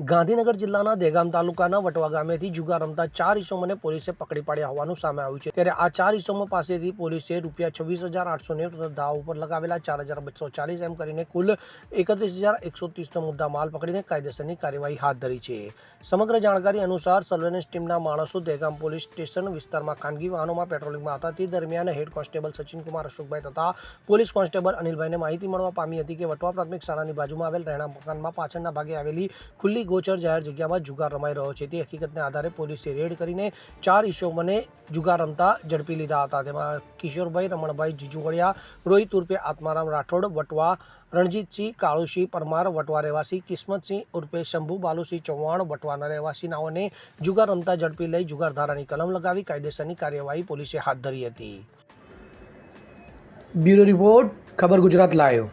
ગાંધીનગર જિલ્લાના દહેગામ તાલુકાના વટવા ગામેથી જુગાર રમતા 4 ઇસમોને પોલીસે પકડી પાડ્યા હોવાનું સામે આવ્યું છે। ત્યારે આ 4 ઇસમો પાસેથી પોલીસે ₹26,890 તથા દાવ ઉપર લગાવેલા 4,240 એમ કરીને કુલ 31,130નો મુદ્દા માલ પકડીને કાયદેસરની કાર્યવાહી હાથ ધરી છે। સમગ્ર જાણકારી અનુસાર સર્વેલન્સ ટીમના માણસો દહેગામ પોલીસ સ્ટેશન વિસ્તારમાં ખાનગી વાહનોમાં પેટ્રોલિંગમાં હતા। તે દરમિયાન હેડ કોન્સ્ટેબલ સચિનકુમાર અશોકભાઈ તથા પોલીસ કોન્સ્ટેબલ અનિલભાઈને માહિતી મળવા પામી હતી કે વટવા પ્રાથમિક શાળાની બાજુમાં આવેલ રહેણાંક મકાનમાં પાછળના ભાગે આવેલી ખુલ્લી ગોચર જાહેર જગ્યામાં જુગાર રમાઈ રહ્યો છે। તે હકીકતને આધારે પોલીસે રેડ કરીને 4 ઇસમોને જુગાર રમતા ઝડપી લીધા હતા। તેમાં કિશોરભાઈ રમણભાઈ જીજુવડિયા, રોહિત ઉર્ફે આત્મારામ રાઠોડ વટવા, રણજીતસિંહ કાળુસિંહ પરમાર વટવા રહેવાસી, કિસ્મતસિંહ ઉર્ફે શંભુ બાલુસિંહ ચૌહાણ વટવાના રહેવાસી નાઓને જુગાર રમતા ઝડપી લઈ જુગાર ધારાની કલમ લગાવી કાયદેસરની કાર્યવાહી પોલીસે હાથ ધરી હતી। બ્યુરો રિપોર્ટ, ખબર ગુજરાત લાઈવ।